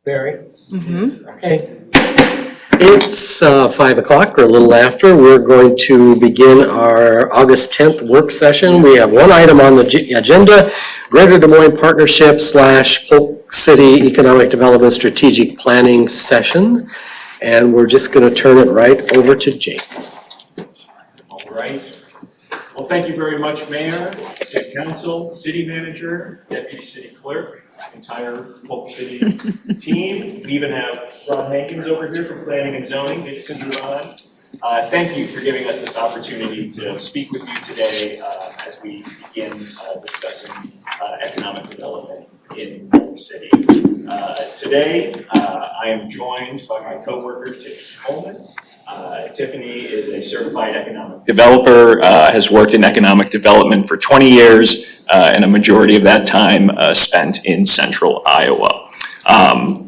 Barry? Okay. It's 5 o'clock or a little after. We're going to begin our August 10th work session. We have one item on the agenda, Greater Des Moines Partnership / Polk City Economic Development Strategic Planning Session. And we're just going to turn it right over to Jake. All right. Well, thank you very much, Mayor, City Council, City Manager, Deputy City Clerk, entire Polk City team. We even have Ron Hankins over here from Planning and Zoning. Good to see you, Ron. Thank you for giving us this opportunity to speak with you today as we begin discussing economic development in Polk City. Today, I am joined by my coworker, Tiffany Coleman. Tiffany is a certified economic developer, has worked in economic development for 20 years, and a majority of that time spent in central Iowa.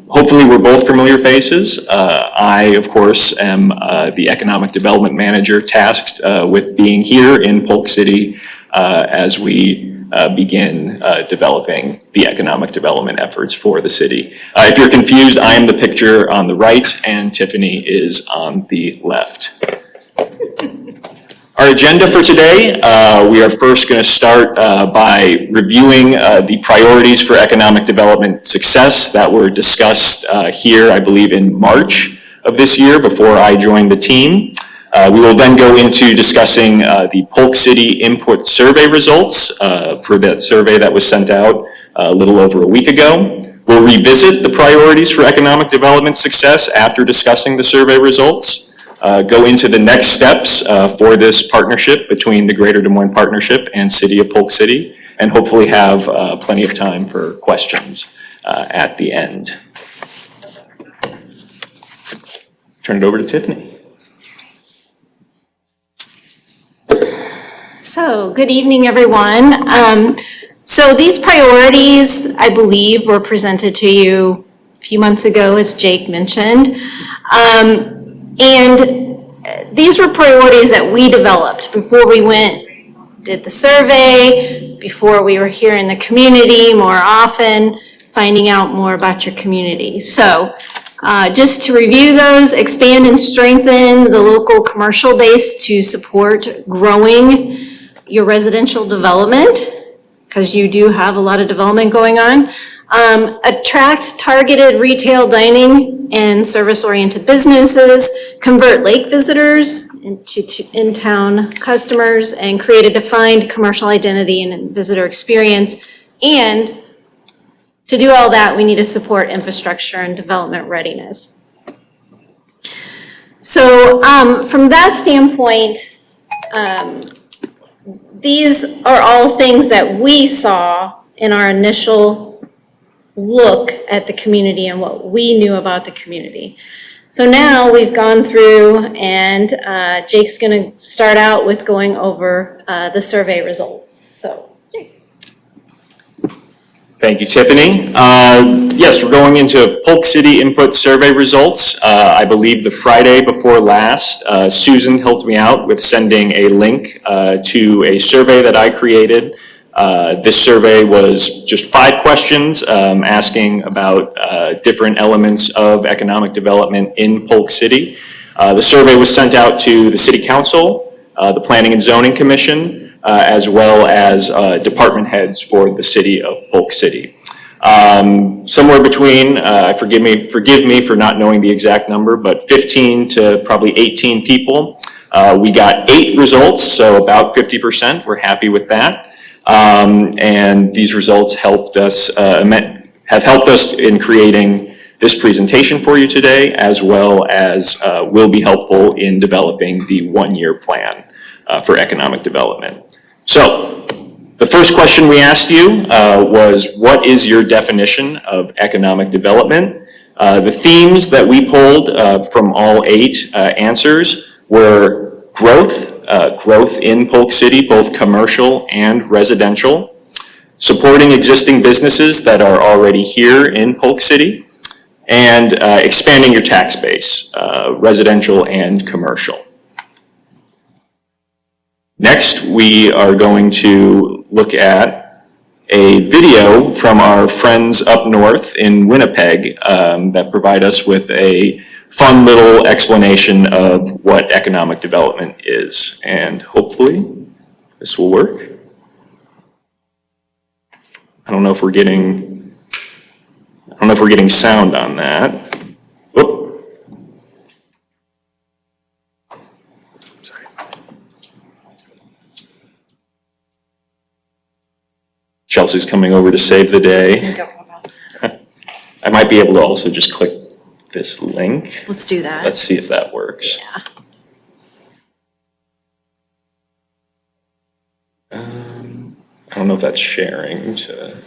Hopefully we're both familiar faces. I, of course, am the economic development manager tasked with being here in Polk City as we begin developing the economic development efforts for the city. If you're confused, I am the picture on the right and Tiffany is on the left. Our agenda for today, we are first going to start by reviewing the priorities for economic development success that were discussed here, I believe, in March of this year before I joined the team. We will then go into discussing the Polk City Input Survey results for that survey that was sent out a little over a week ago. We'll revisit the priorities for economic development success after discussing the survey results. Go into the next steps for this partnership between the Greater Des Moines Partnership and City of Polk City, and hopefully have plenty of time for questions at the end. Turn it over to Tiffany. So, good evening, everyone. So these priorities, I believe, were presented to you a few months ago, as Jake mentioned. And these were priorities that we developed before we did the survey, before we were here in the community more often, finding out more about your community. So just to review those, expand and strengthen the local commercial base to support growing your residential development, because you do have a lot of development going on. Attract targeted retail dining and service-oriented businesses, convert lake visitors into in-town customers, and create a defined commercial identity and visitor experience. And to do all that, we need to support infrastructure and development readiness. So from that standpoint, these are all things that we saw in our initial look at the community and what we knew about the community. So now we've gone through, and Jake's going to start out with going over the survey results. So, Jake. Thank you, Tiffany. Yes, we're going into Polk City Input Survey results. I believe the Friday before last, Susan helped me out with sending a link to a survey that I created. This survey was just 5 questions asking about different elements of economic development in Polk City. The survey was sent out to the City Council, the Planning and Zoning Commission, as well as department heads for the City of Polk City. Somewhere between, forgive me for not knowing the exact number, but 15 to probably 18 people. We got 8 results, so about 50%. We're happy with that. And these results helped us, have helped us in creating this presentation for you today, as well as will be helpful in developing the 1-year plan for economic development. So the first question we asked you was, what is your definition of economic development? The themes that we pulled from all 8 answers were growth, growth in Polk City, both commercial and residential, supporting existing businesses that are already here in Polk City, and expanding your tax base, residential and commercial. Next, we are going to look at a video from our friends up north in Winnipeg that provide us with a fun little explanation of what economic development is. And hopefully this will work. I don't know if we're getting sound on that. Whoop. Sorry. Chelsea's coming over to save the day. I might be able to also just click this link. Let's do that. Let's see if that works. Yeah. I don't know if that's sharing to.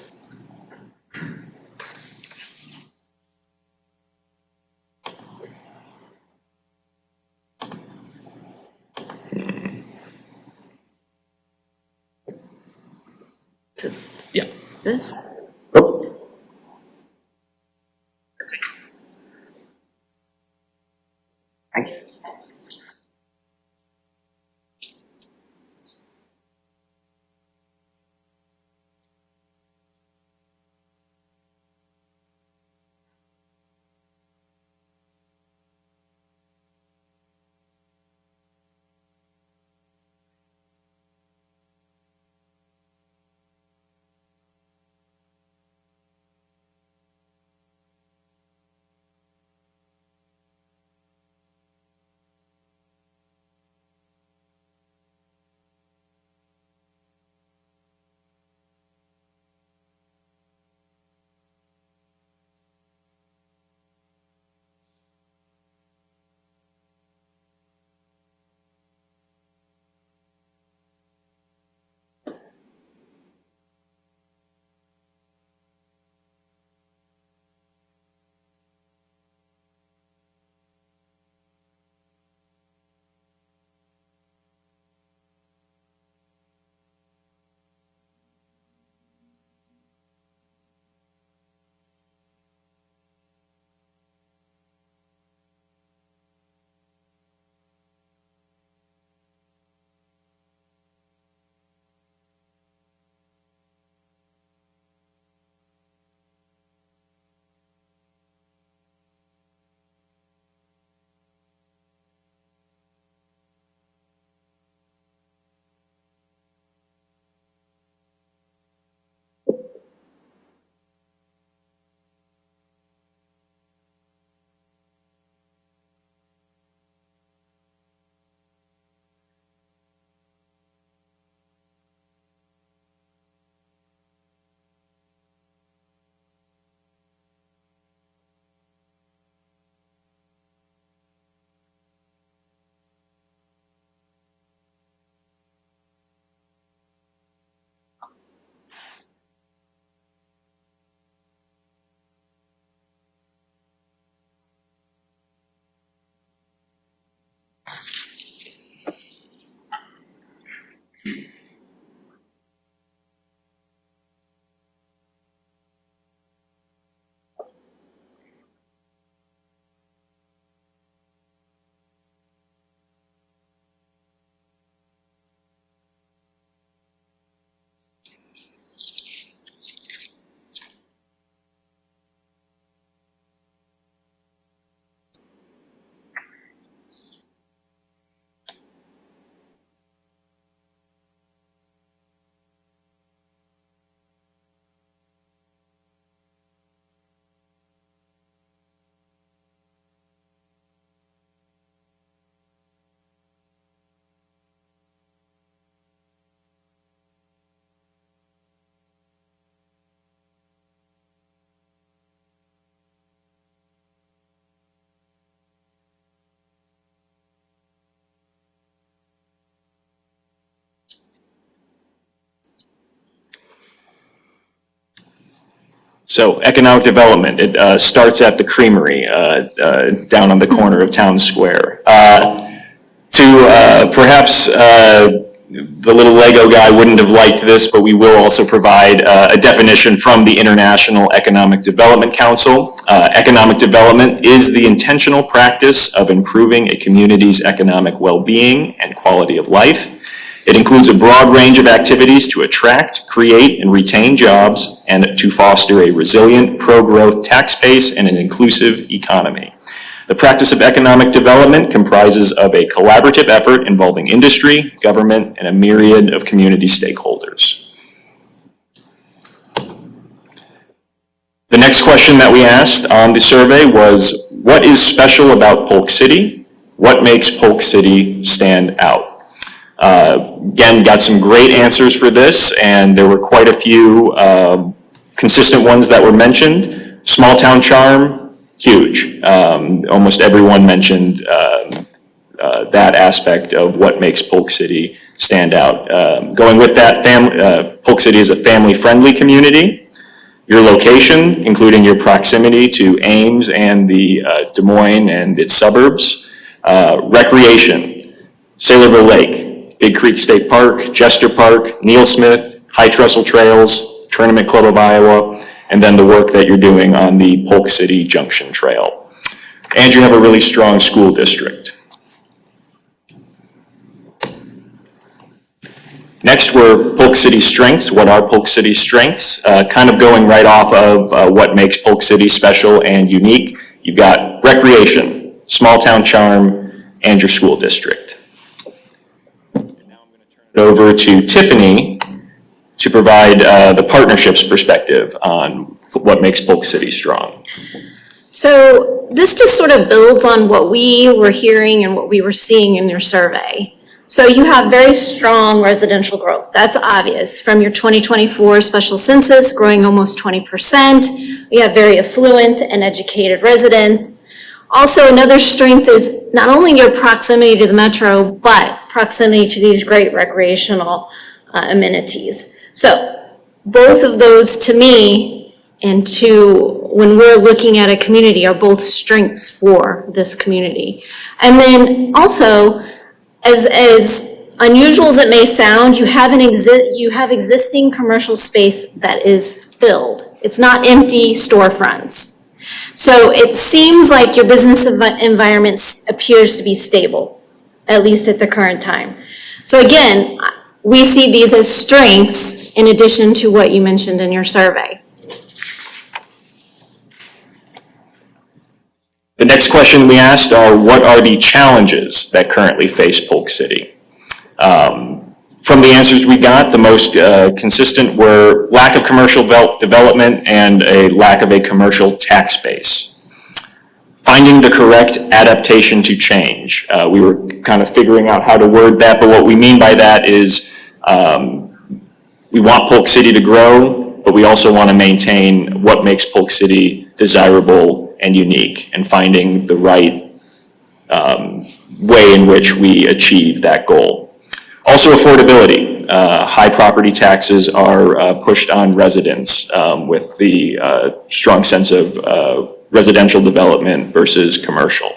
To Yeah. this. Oh. So economic development, it starts at the creamery down on the corner of Town Square. Perhaps the little Lego guy wouldn't have liked this, but we will also provide a definition from the International Economic Development Council. Economic development is the intentional practice of improving a community's economic well-being and quality of life. It includes a broad range of activities to attract, create, and retain jobs and to foster a resilient, pro-growth tax base and an inclusive economy. The practice of economic development comprises of a collaborative effort involving industry, government, and a myriad of community stakeholders. The next question that we asked on the survey was, what is special about Polk City? What makes Polk City stand out? Again, got some great answers for this, and there were quite a few consistent ones that were mentioned. Small town charm, huge. Almost everyone mentioned that aspect of what makes Polk City stand out. Going with that, Polk City is a family-friendly community. Your location, including your proximity to Ames and the Des Moines and its suburbs. Recreation, Saylorville Lake, Big Creek State Park, Jester Park, Neil Smith, High Trestle Trails, Tournament Club of Iowa, and then the work that you're doing on the Polk City Junction Trail. And you have a really strong school district. Next were Polk City strengths. What are Polk City strengths? Kind of going right off of what makes Polk City special and unique. You've got recreation, small town charm, and your school district. And now I'm going to turn it over to Tiffany to provide the partnerships perspective on what makes Polk City strong. So this just sort of builds on what we were hearing and what we were seeing in your survey. So you have very strong residential growth. That's obvious. From your 2024 special census, growing almost 20%. You have very affluent and educated residents. Also, another strength is not only your proximity to the metro, but proximity to these great recreational amenities. So both of those, to me, and to when we're looking at a community, are both strengths for this community. And then also, as unusual as it may sound, you have existing commercial space that is filled. It's not empty storefronts. So it seems like your business environment appears to be stable, at least at the current time. So again, we see these as strengths in addition to what you mentioned in your survey. The next question we asked are, what are the challenges that currently face Polk City? From the answers we got, the most consistent were lack of commercial development and a lack of a commercial tax base. Finding the correct adaptation to change. We were kind of figuring out how to word that, but what we mean by that is we want Polk City to grow, but we also want to maintain what makes Polk City desirable and unique, and finding the right way in which we achieve that goal. Also affordability. High property taxes are pushed on residents with the strong sense of residential development versus commercial.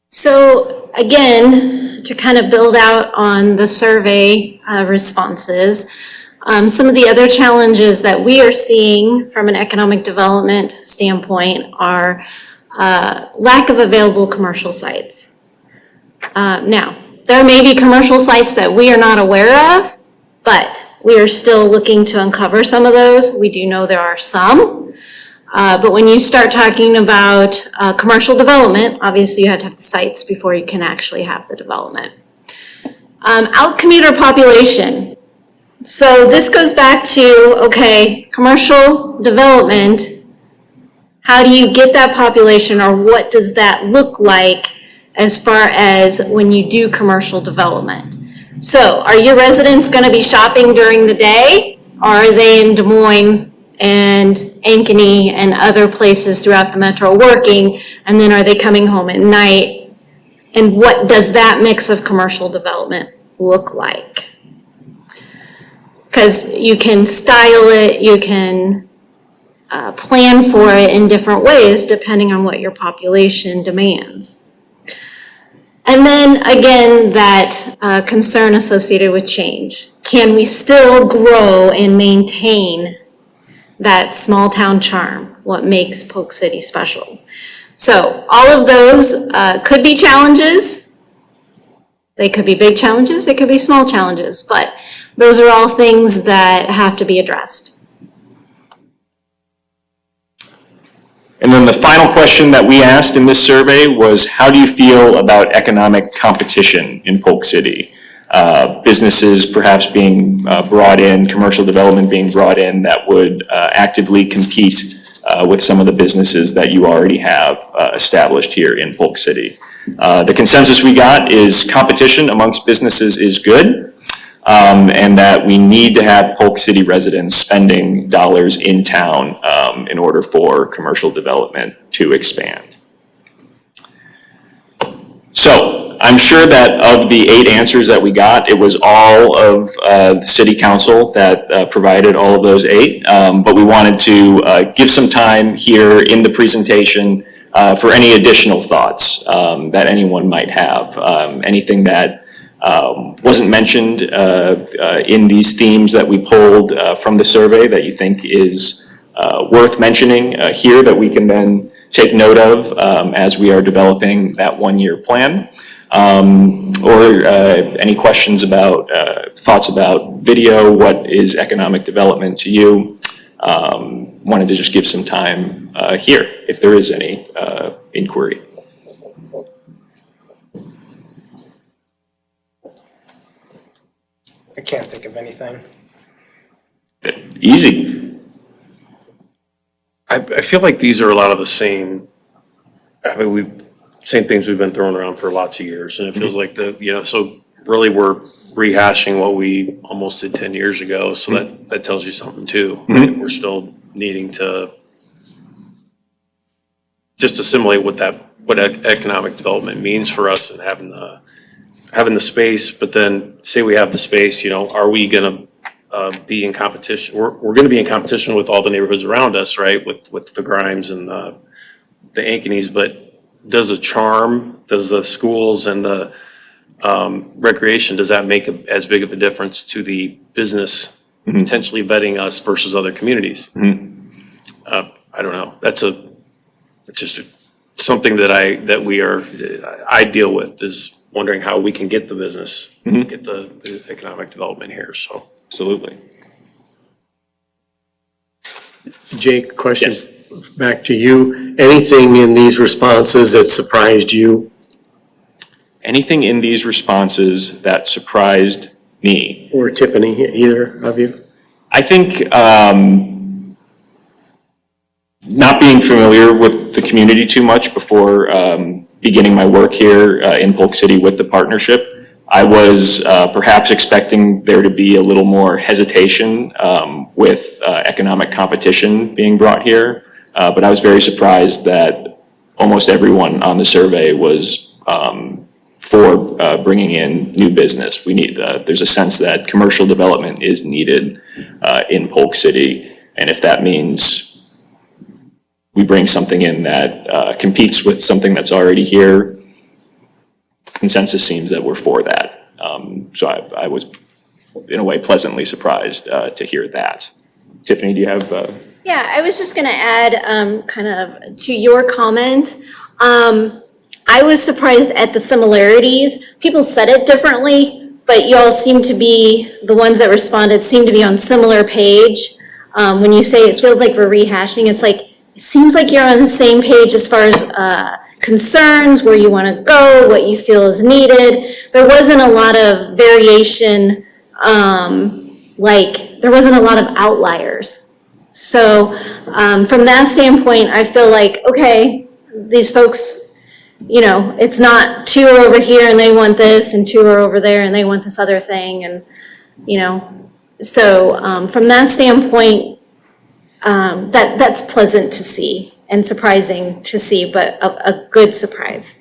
So again, to kind of build out on the survey responses, some of the other challenges that we are seeing from an economic development standpoint are lack of available commercial sites. Now, there may be commercial sites that we are not aware of, but we are still looking to uncover some of those. We do know there are some. But when you start talking about commercial development, obviously you have to have the sites before you can actually have the development. Out-commuter population. So this goes back to, okay, commercial development, how do you get that population, or what does that look like as far as when you do commercial development? So are your residents going to be shopping during the day, or are they in Des Moines and Ankeny and other places throughout the metro working, and then are they coming home at night? And what does that mix of commercial development look like? Because you can style it, you can plan for it in different ways depending on what your population demands. And then again, that concern associated with change. Can we still grow and maintain that small town charm, what makes Polk City special? So all of those could be challenges. They could be big challenges, they could be small challenges, but those are all things that have to be addressed. And then the final question that we asked in this survey was, how do you feel about economic competition in Polk City? Businesses perhaps being brought in, commercial development being brought in that would actively compete with some of the businesses that you already have established here in Polk City. The consensus we got is competition amongst businesses is good, and that we need to have Polk City residents spending dollars in town in order for commercial development to expand. So I'm sure that of the 8 answers that we got, it was all of the city council that provided all of those 8, but we wanted to give some time here in the presentation for any additional thoughts that anyone might have, anything that wasn't mentioned in these themes that we pulled from the survey that you think is worth mentioning here that we can then take note of as we are developing that one-year plan. Or any questions about, thoughts about video, what is economic development to you? Wanted to just give some time here if there is any inquiry. I can't think of anything. Easy. I feel like these are a lot of the same, same things we've been throwing around for lots of years. And it feels like so really we're rehashing what we almost did 10 years ago. So that tells you something too. Right? We're still needing to just assimilate what economic development means for us and having the space, but then say we have the space, are we gonna be in competition? We're gonna be in competition with all the neighborhoods around us, right? With the Grimes and the Ankeny's, but does the schools and the recreation, does that make as big of a difference to the business potentially vetting us versus other communities? I don't know. It's just something that I deal with, is wondering how we can get the business, get the economic development here, so. Absolutely. Jake, question Yes. back to you. Anything in these responses that surprised you? Anything in these responses that surprised me? Or Tiffany, either of you? I think not being familiar with the community too much before beginning my work here in Polk City with the partnership, I was perhaps expecting there to be a little more hesitation with economic competition being brought here, but I was very surprised that almost everyone on the survey was for bringing in new business. There's a sense that commercial development is needed in Polk City, and if that means we bring something in that competes with something that's already here, consensus seems that we're for that. So I was, in a way, pleasantly surprised to hear that. Tiffany, do you have? Yeah, I was just gonna add, kind of to your comment. I was surprised at the similarities. People said it differently, but y'all seem to be, the ones that responded seem to be on similar page. When you say it feels like we're rehashing, it's like, it seems like you're on the same page as far as concerns, where you want to go, what you feel is needed. There wasn't a lot of variation, there wasn't a lot of outliers. So from that standpoint, I feel like, okay, these folks, it's not 2 are over here and they want this, and 2 are over there and they want this other thing, and so from that standpoint, that's pleasant to see and surprising to see, but a good surprise.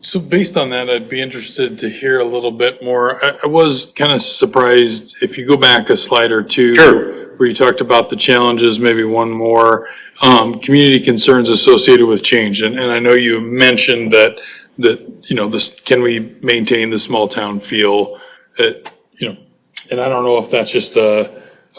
So based on that, I'd be interested to hear a little bit more. I was kind of surprised, if you go back a slide or two. Sure. Where you talked about the challenges, maybe one more, community concerns associated with change. And I know you mentioned that, this, can we maintain the small town feel, and I don't know if that's just a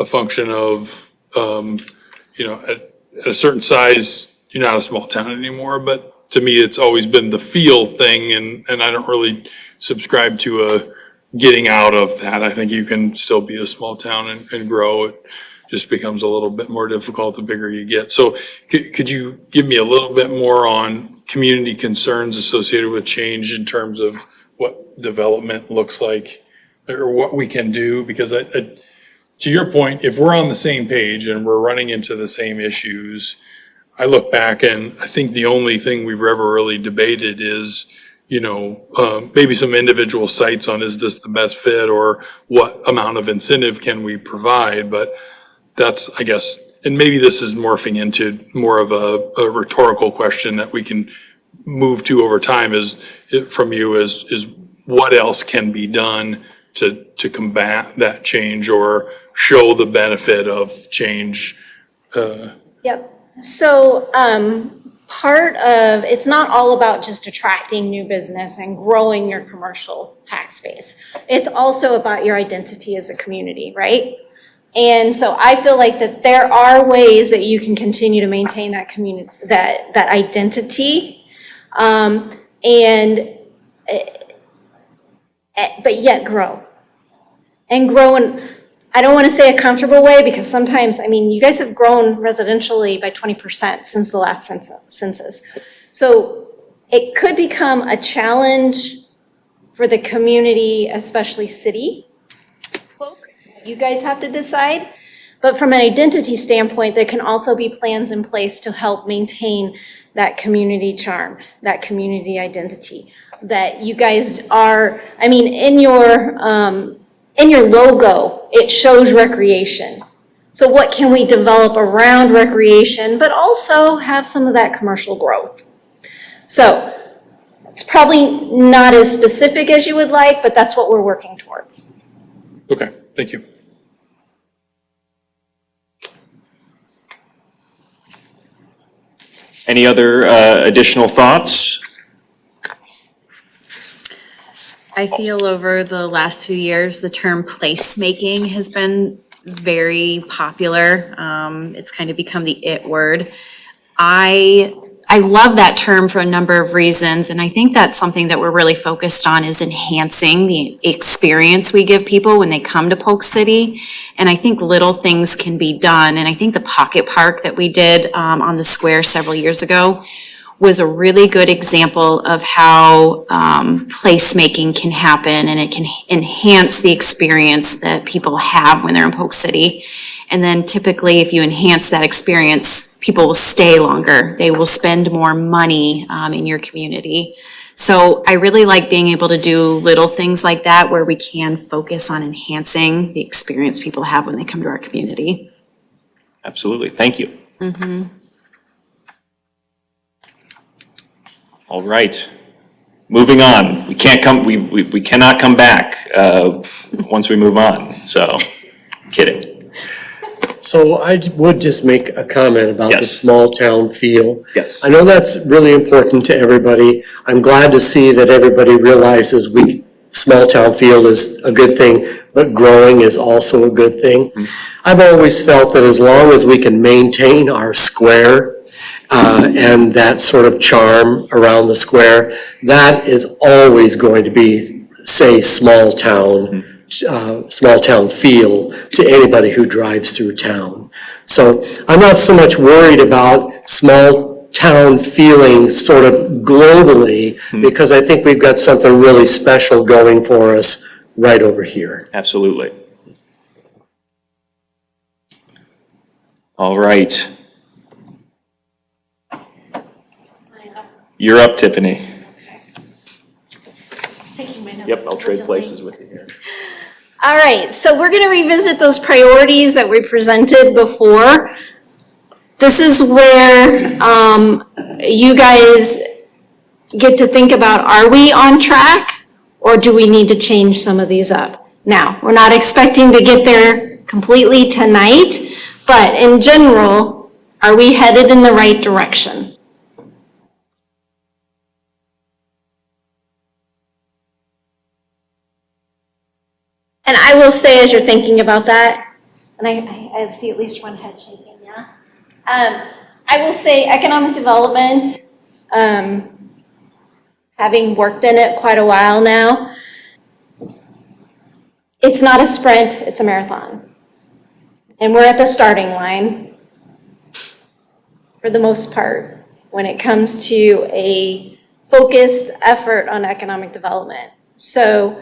function of, at a certain size, you're not a small town anymore, but to me, it's always been the feel thing, and I don't really subscribe to a getting out of that. I think you can still be a small town and grow. It just becomes a little bit more difficult the bigger you get. So could you give me a little bit more on community concerns associated with change in terms of what development looks like or what we can do? Because to your point, if we're on the same page and we're running into the same issues, I look back and I think the only thing we've ever really debated is, maybe some individual sites on, is this the best fit, or what amount of incentive can we provide? But that's, I guess, and maybe this is morphing into more of a rhetorical question that we can move to over time is what else can be done to combat that change or show the benefit of change? Yep. So part of, it's not all about just attracting new business and growing your commercial tax base. It's also about your identity as a community, right? And so I feel like that there are ways that you can continue to maintain that community, that identity, but yet grow. And grow in, I don't want to say a comfortable way, because sometimes, you guys have grown residentially by 20% since the last census. So it could become a challenge for the community, especially city folks. You guys have to decide. But from an identity standpoint, there can also be plans in place to help maintain that community charm, that community identity, that you guys are, in your logo, it shows recreation. So what can we develop around recreation, but also have some of that commercial growth? So it's probably not as specific as you would like, but that's what we're working towards. Okay, thank you. Any other additional thoughts? I feel over the last few years, the term placemaking has been very popular. It's kind of become the it word. I love that term for a number of reasons, and I think that's something that we're really focused on, is enhancing the experience we give people when they come to Polk City. And I think little things can be done. And I think the pocket park that we did on the square several years ago was a really good example of how placemaking can happen, and it can enhance the experience that people have when they're in Polk City. And then typically, if you enhance that experience, people will stay longer. They will spend more money in your community. So I really like being able to do little things like that, where we can focus on enhancing the experience people have when they come to our community. Absolutely, thank you. All right, moving on. We cannot come back once we move on, so, kidding. So I would just make a comment about the Yes. small town feel. Yes. I know that's really important to everybody. I'm glad to see that everybody realizes small town feel is a good thing, but growing is also a good thing. I've always felt that as long as we can maintain our square, and that sort of charm around the square, that is always going to be, say, small town feel to anybody who drives through town. So I'm not so much worried about small town feeling sort of globally, because I think we've got something really special going for us right over here. Absolutely. All right. You're up, Tiffany. Taking my notes Yep, I'll trade diligently. places with you here. All right, so we're gonna revisit those priorities that we presented before. This is where you guys get to think about, are we on track, or do we need to change some of these up? Now, we're not expecting to get there completely tonight, but in general, are we headed in the right direction? And I will say, as you're thinking about that, and I see at least one head shaking, yeah? I will say economic development Having worked in it quite a while now, it's not a sprint, it's a marathon. And we're at the starting line for the most part when it comes to a focused effort on economic development. So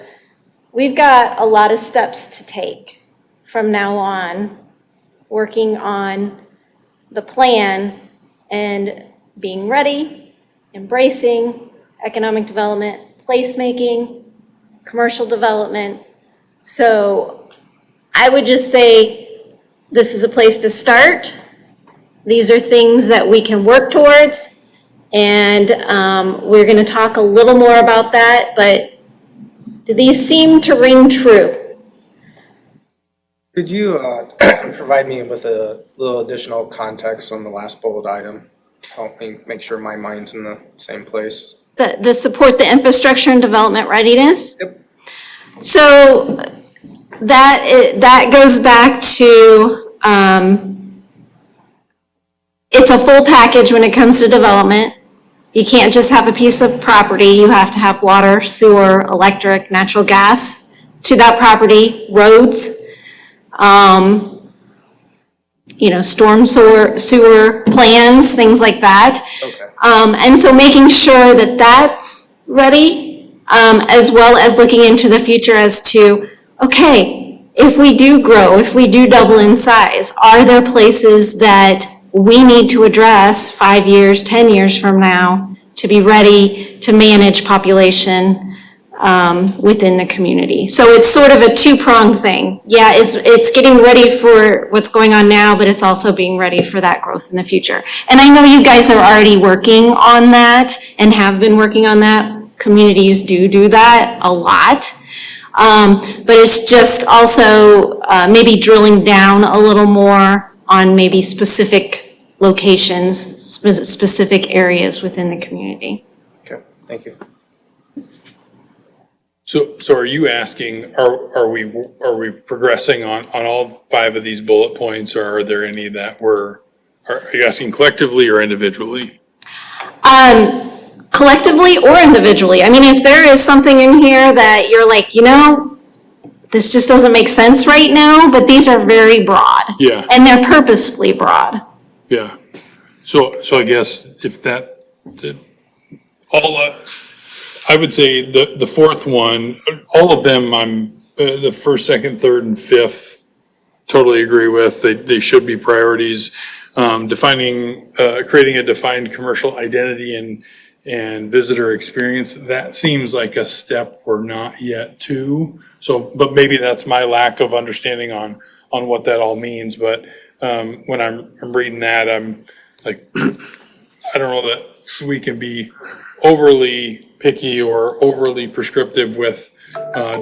we've got a lot of steps to take from now on, working on the plan and being ready, embracing economic development, placemaking, commercial development. So I would just say this is a place to start. These are things that we can work towards, and we're going to talk a little more about that, but do these seem to ring true? Could you provide me with a little additional context on the last bullet item? Help me make sure my mind's in the same place. The support the infrastructure and development readiness? Yep. So that goes back to, it's a full package when it comes to development. You can't just have a piece of property. You have to have water, sewer, electric, natural gas to that property, roads, storm sewer plans, things like that. Okay. And so making sure that that's ready, as well as looking into the future as to, okay, if we do grow, if we do double in size, are there places that we need to address 5 years, 10 years from now to be ready to manage population within the community? So it's sort of a two-pronged thing. Yeah, it's getting ready for what's going on now, but it's also being ready for that growth in the future. And I know you guys are already working on that and have been working on that. Communities do that a lot. But it's just also maybe drilling down a little more on maybe specific locations, specific areas within the community. Okay, thank you. So are you asking, are we progressing on all 5 of these bullet points, or are there any that are you asking collectively or individually? Collectively or individually. I mean, if there is something in here that you're like, this just doesn't make sense right now, but these are very broad. Yeah. And they're purposefully broad. Yeah. So I guess if I would say the 4th one, all of them the 1st, 2nd, 3rd, and 5th, totally agree with. They should be priorities. Creating a defined commercial identity and visitor experience, that seems like a step we're not yet to. So, but maybe that's my lack of understanding on what that all means. But when I'm reading that, I'm like, I don't know that we can be overly picky or overly prescriptive with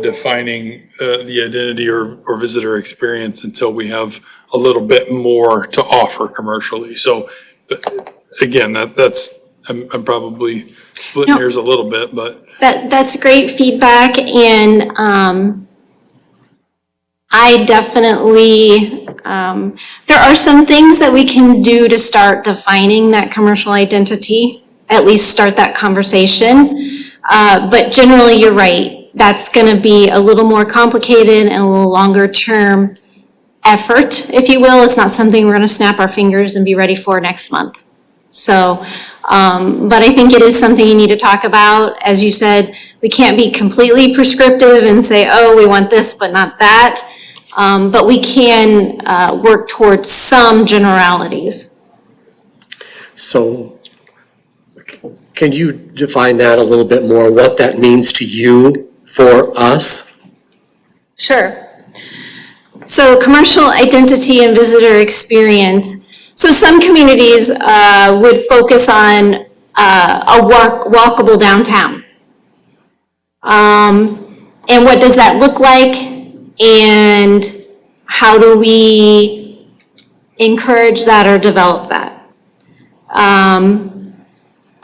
defining the identity or visitor experience until we have a little bit more to offer commercially. So, but again, that's I'm probably splitting hairs a little bit, but That's great feedback, and I definitely, there are some things that we can do to start defining that commercial identity, at least start that conversation. But generally, you're right. That's going to be a little more complicated and a little longer term effort, if you will. It's not something we're going to snap our fingers and be ready for next month. So, but I think it is something you need to talk about. As you said, we can't be completely prescriptive and say, oh, we want this, but not that. But we can work towards some generalities. So can you define that a little bit more, what that means to you for us? Sure. So commercial identity and visitor experience. So some communities would focus on a walkable downtown. And what does that look like? And how do we encourage that or develop that?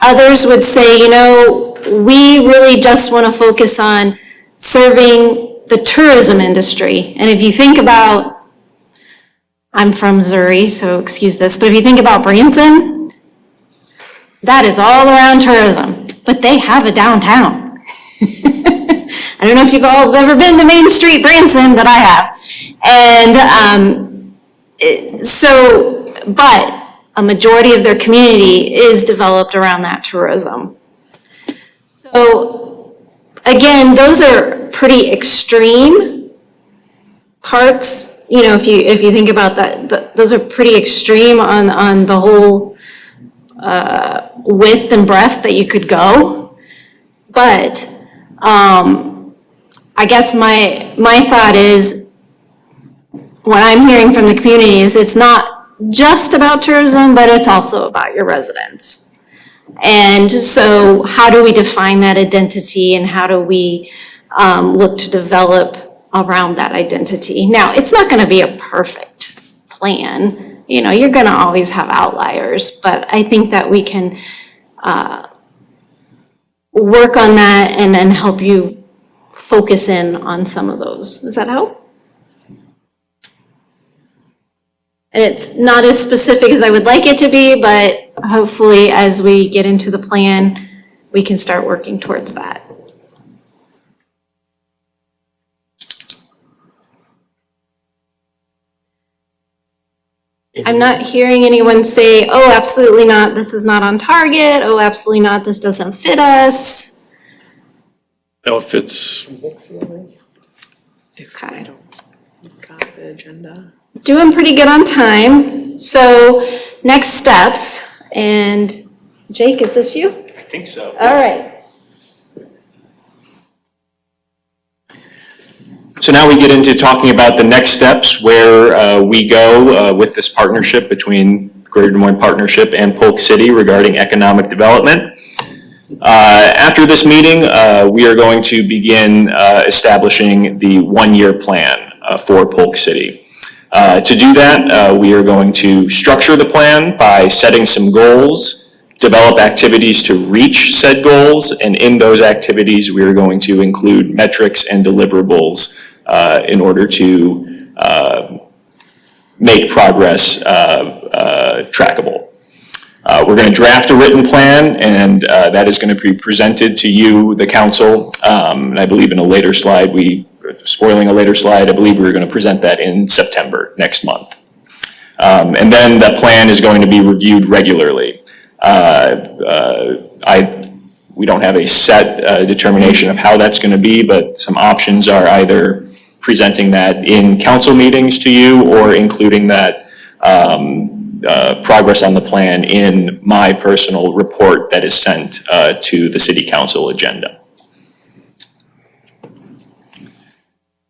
Others would say, we really just want to focus on serving the tourism industry. And if you think about, I'm from Missouri, so excuse this, but if you think about Branson, That is all around tourism, but they have a downtown. I don't know if you've all ever been to Main Street, Branson, but I have. And but a majority of their community is developed around that tourism. So again, those are pretty extreme parts. You know, if you think about that, those are pretty extreme on the whole width and breadth that you could go. But I guess my thought is, what I'm hearing from the community is it's not just about tourism, but it's also about your residents. And so how do we define that identity, and how do we look to develop around that identity? Now, it's not going to be a perfect plan. You know, you're going to always have outliers, but I think that we can work on that and then help you focus in on some of those. Does that help? And it's not as specific as I would like it to be, but hopefully as we get into the plan, we can start working towards that. I'm not hearing anyone say, oh, absolutely not, this is not on target. Oh, absolutely not, this doesn't fit us. No, if it's, Okay. It's got the agenda. Doing pretty good on time. So next steps, and Jake, is this you? I think so. All right. So now we get into talking about the next steps, where we go with this partnership between Greater Des Moines Partnership and Polk City regarding economic development. After this meeting, we are going to begin establishing the one-year plan for Polk City. To do that, we are going to structure the plan by setting some goals, develop activities to reach said goals, and in those activities, we are going to include metrics and deliverables in order to make progress trackable. We're going to draft a written plan, and that is going to be presented to you, the council. And I believe in a later slide, spoiling a later slide, I believe we're going to present that in September, next month. And then the plan is going to be reviewed regularly. We don't have a set determination of how that's going to be, but some options are either presenting that in council meetings to you, or including that progress on the plan in my personal report that is sent to the city council agenda.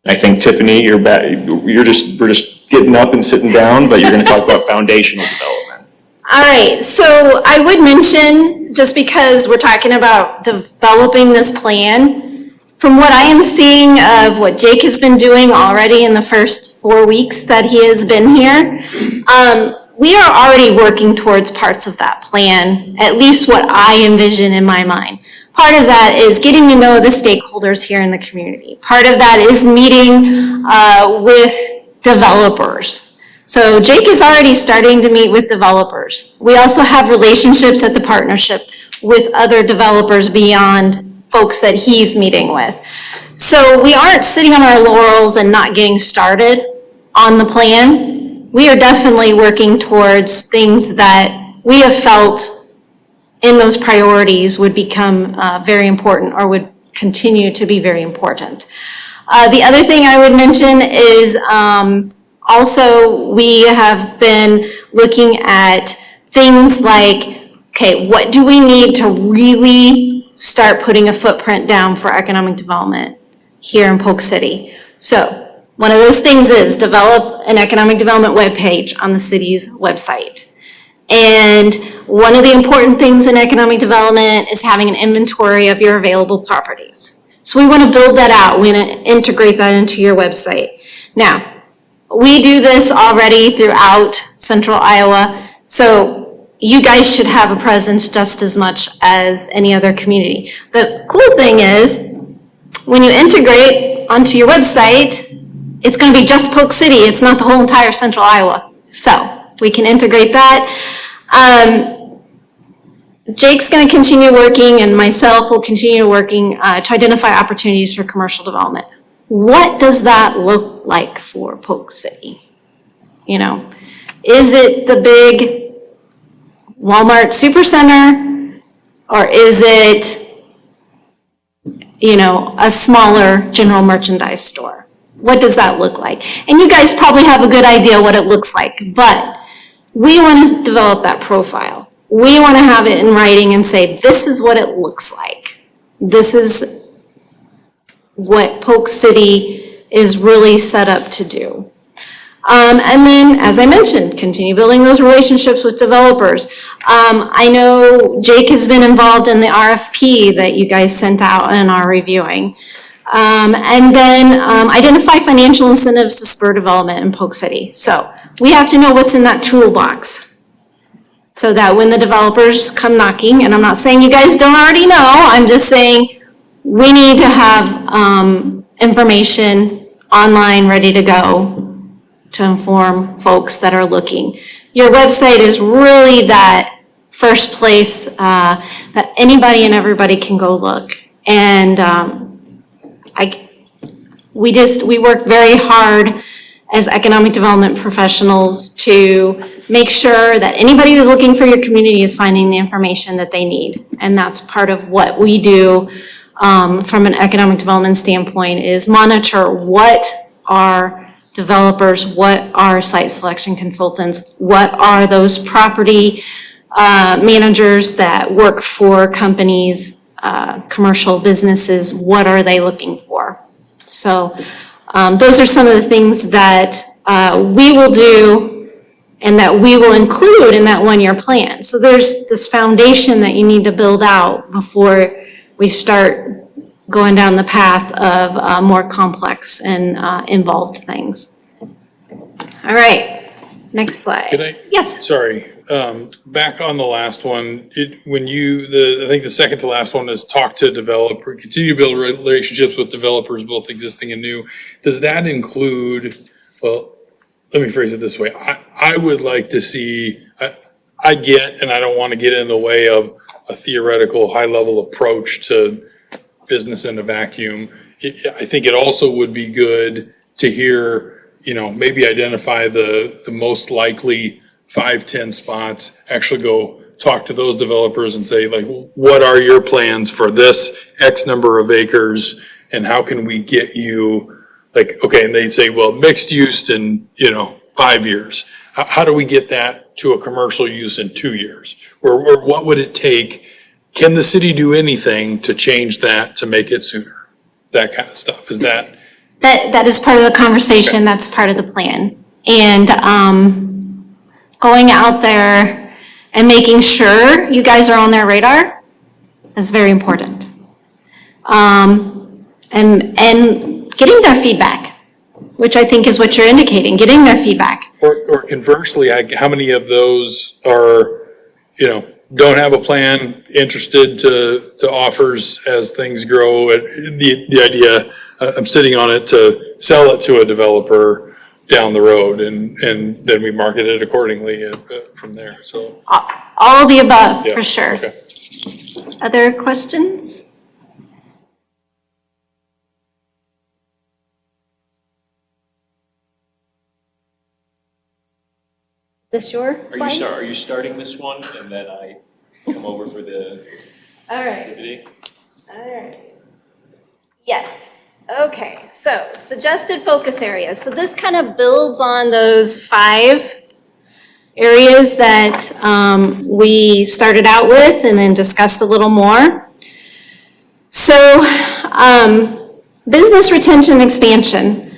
I think, Tiffany, you're back. We're just getting up and sitting down, but you're going to talk about foundational development. All right, so I would mention, just because we're talking about developing this plan, from what I am seeing of what Jake has been doing already in the first 4 weeks that he has been here, we are already working towards parts of that plan, at least what I envision in my mind. Part of that is getting to know the stakeholders here in the community. Part of that is meeting with developers. So Jake is already starting to meet with developers. We also have relationships at the partnership with other developers beyond folks that he's meeting with. So we aren't sitting on our laurels and not getting started on the plan. We are definitely working towards things that we have felt in those priorities would become very important, or would continue to be very important. The other thing I would mention is also we have been looking at things like, okay, what do we need to really start putting a footprint down for economic development here in Polk City? So one of those things is develop an economic development webpage on the city's website. And one of the important things in economic development is having an inventory of your available properties. So we want to build that out. We want to integrate that into your website. Now, we do this already throughout central Iowa, so you guys should have a presence just as much as any other community. The cool thing is, when you integrate onto your website, it's going to be just Polk City. It's not the whole entire central Iowa. So we can integrate that. Jake's going to continue working and myself will continue working to identify opportunities for commercial development. What does that look like for Polk City? You know, is it the big Walmart supercenter, or is it, you know, a smaller general merchandise store? What does that look like? And you guys probably have a good idea what it looks like, but we want to develop that profile. We want to have it in writing and say, this is what it looks like. This is what Polk City is really set up to do. And then, as I mentioned, continue building those relationships with developers. I know Jake has been involved in the RFP that you guys sent out and are reviewing. And then identify financial incentives to spur development in Polk City. So we have to know what's in that toolbox so that when the developers come knocking, and I'm not saying you guys don't already know, I'm just saying we need to have information online ready to go to inform folks that are looking. Your website is really that first place that anybody and everybody can go look. And we work very hard as economic development professionals to make sure that anybody who's looking for your community is finding the information that they need. And that's part of what we do from an economic development standpoint, is monitor what are developers, what are site selection consultants, what are those property managers that work for companies, commercial businesses, what are they looking for? So those are some of the things that we will do and that we will include in that one-year plan. So there's this foundation that you need to build out before we start going down the path of more complex and involved things. All right, next slide. Can I? Yes. Sorry, back on the last one, I think the second to last one is talk to developer, continue to build relationships with developers, both existing and new. Does that include, well, let me phrase it this way. I would like to see, I get, and I don't want to get in the way of a theoretical high-level approach to business in a vacuum. I think it also would be good to hear, you know, maybe identify the most likely 5-10 spots, actually go talk to those developers and say, like, what are your plans for this X number of acres, and how can we get you, like, okay, and they say, well, mixed use in, 5 years. How do we get that to a commercial use in 2 years? Or what would it take? Can the city do anything to change that, to make it sooner? That kind of stuff. Is that? That is part of the conversation. Okay. That's part of the plan. And going out there and making sure you guys are on their radar is very important. And getting their feedback, which I think is what you're indicating, getting their feedback. Or conversely, how many of those are, don't have a plan, interested to offers as things grow? The idea, I'm sitting on it to sell it to a developer down the road, and then we market it accordingly from there, so. All of the above, Yeah, for sure. okay. Other questions? This your slide? Are you starting this one and then I come over for the All right. activity? All right. Yes. Okay. So suggested focus areas. So this kind of builds on those 5 areas that we started out with and then discussed a little more. So business retention and expansion.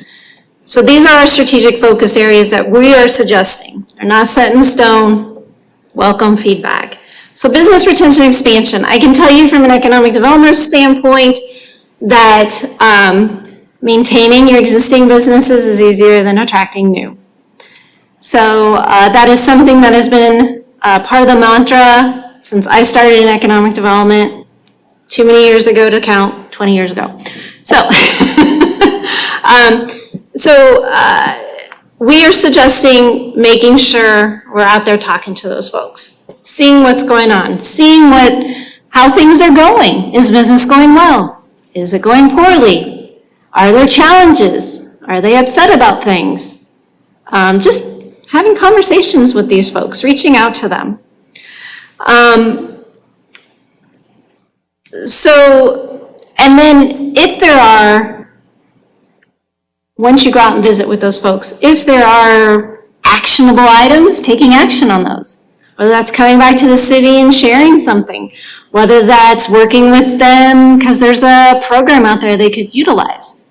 So these are our strategic focus areas that we are suggesting. They're not set in stone. Welcome feedback. So business retention and expansion. I can tell you from an economic development standpoint that maintaining your existing businesses is easier than attracting new. So that is something that has been part of the mantra since I started in economic development too many years ago to count, 20 years we are suggesting making sure we're out there talking to those folks, seeing what's going on, seeing how things are going. Is business going well? Is it going poorly? Are there challenges? Are they upset about things? Just having conversations with these folks, reaching out to them. And then if there are, once you go out and visit with those folks, if there are actionable items, taking action on those. Whether that's coming back to the city and sharing something, whether that's working with them because there's a program out there they could utilize.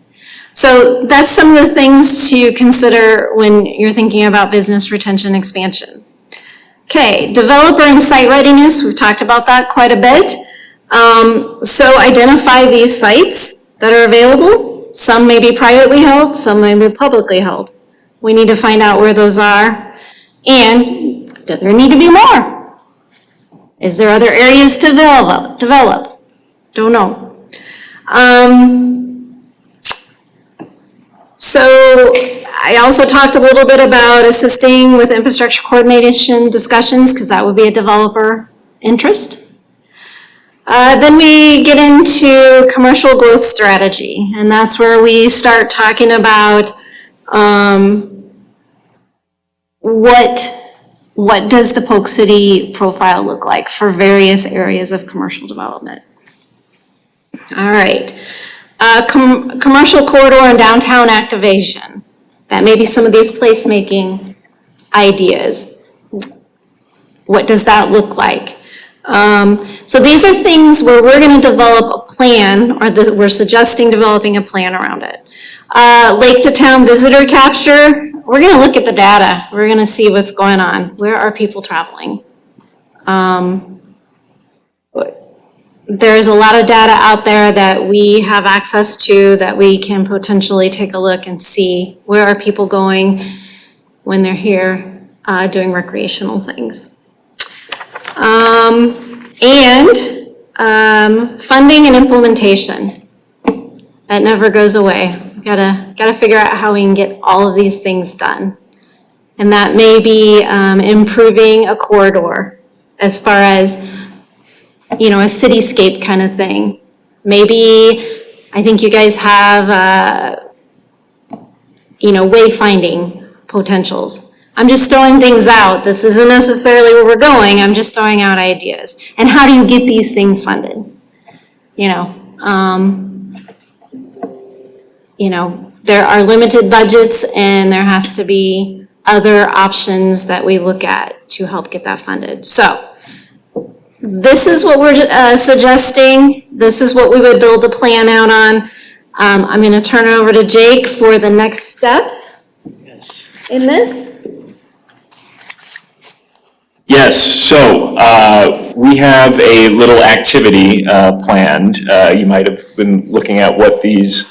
So that's some of the things to consider when you're thinking about business retention expansion. Okay, developer and site readiness, we've talked about that quite a bit. So identify these sites that are available. Some may be privately held, some may be publicly held. We need to find out where those are. And do there need to be more? Is there other areas to develop? Don't know. So I also talked a little bit about assisting with infrastructure coordination discussions, because that would be a developer interest. Then we get into commercial growth strategy, and that's where we start talking about what does the Polk City profile look like for various areas of commercial development. All right, commercial corridor and downtown activation. That may be some of these placemaking ideas. What does that look like? So these are things where we're going to develop a plan, or we're suggesting developing a plan around it. Lake to town visitor capture, we're going to look at the data. We're going to see what's going on. Where are people traveling? There's a lot of data out there that we have access to that we can potentially take a look and see where are people going when they're here doing recreational things. Funding and implementation. That never goes away. Gotta figure out how we can get all of these things done. And that may be improving a corridor as far as, you know, a cityscape kind of thing. Maybe, I think you guys have, wayfinding potentials. I'm just throwing things out. This isn't necessarily where we're going. I'm just throwing out ideas. And how do you get these things funded? There are limited budgets, and there has to be other options that we look at to help get that funded. So this is what we're suggesting. This is what we would build the plan out on. I'm going to turn it over to Jake for the next steps in this. Yes, so we have a little activity planned. You might have been looking at what these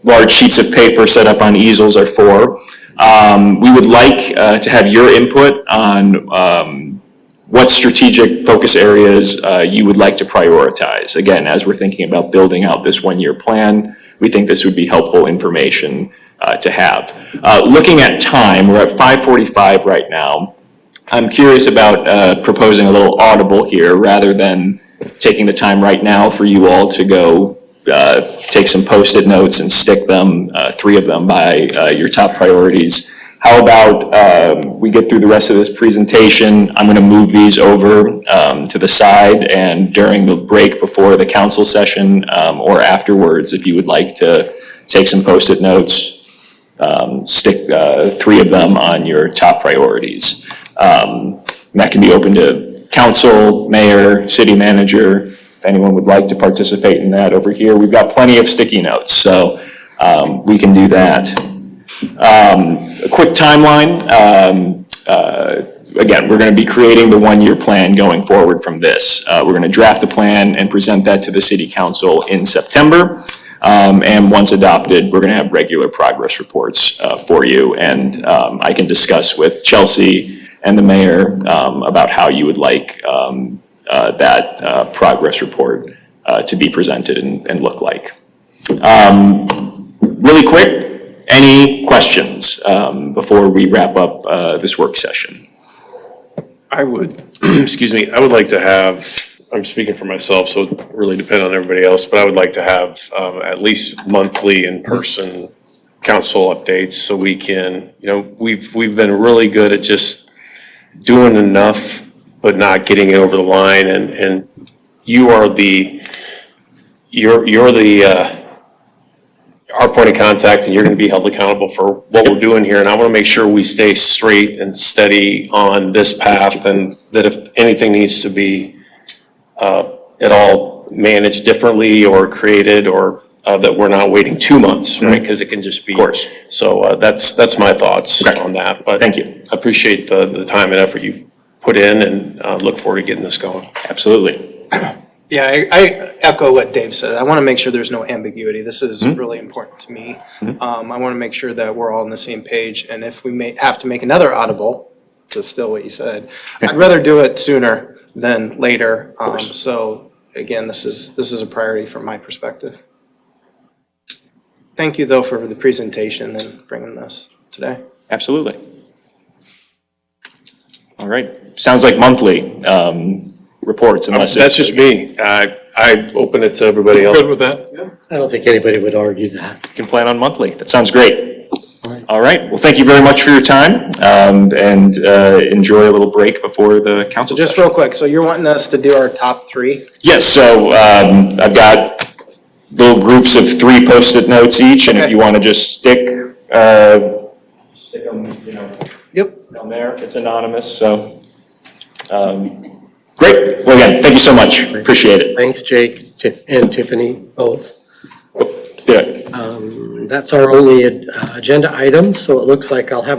large sheets of paper set up on easels are for. We would like to have your input on what strategic focus areas you would like to prioritize. Again, as we're thinking about building out this one-year plan, we think this would be helpful information to have. Looking at time, we're at 5:45 right now. I'm curious about proposing a little audible here rather than taking the time right now for you all to go take some Post-it notes and stick them, 3 of them, by your top priorities. How about we get through the rest of this presentation? I'm going to move these over to the side, and during the break before the council session or afterwards, if you would like to take some Post-it notes, stick 3 of them on your top priorities. That can be open to council, mayor, city manager. If anyone would like to participate in that over here, we've got plenty of sticky notes, so we can do that. A quick timeline. Again, we're going to be creating the one-year plan going forward from this. We're going to draft the plan and present that to the city council in September. And once adopted, we're going to have regular progress reports for you. And I can discuss with Chelsea and the mayor about how you would like that progress report to be presented and look like. Really quick, Any questions before we wrap up this work session? I would, excuse me, I would like to have, I'm speaking for myself, so it really depends on everybody else, but I would like to have at least monthly in-person council updates so we can, we've been really good at just doing enough, but not getting it over the line, and you are our point of contact, and you're gonna be held accountable for what we're doing here, and I wanna make sure we stay straight and steady on this path, and that if anything needs to be at all managed differently or created, or that we're not waiting 2 months, right? Because it can just be. Of course. So that's my thoughts Okay. on that. But Thank you. I appreciate the time and effort you put in, and look forward to getting this going. Absolutely. Yeah, I echo what Dave said. I want to make sure there's no ambiguity. This is really important to me. I want to make sure that we're all on the same page, and if we may have to make another audible, to still what you said, I'd rather do it sooner than later. So again, this is a priority from my perspective. Thank you, though, for the presentation and bringing this today. Absolutely. All right. Sounds like monthly reports unless That's just me. I open it to everybody else. Good with that? I don't think anybody would argue that. you can plan on monthly. That sounds great. All right. Well, thank you very much for your time and enjoy a little break before the council Just session. real quick, so you're wanting us to do our top three? Yes, so I've got little groups of 3 Post-it notes each, and if Okay. you want to just stick them, Yep. down there. It's anonymous, so. Great. Well, again, thank you so much. Appreciate it. Thanks, Jake, and Tiffany, both. Yeah. That's our only agenda item, so it looks like I'll have a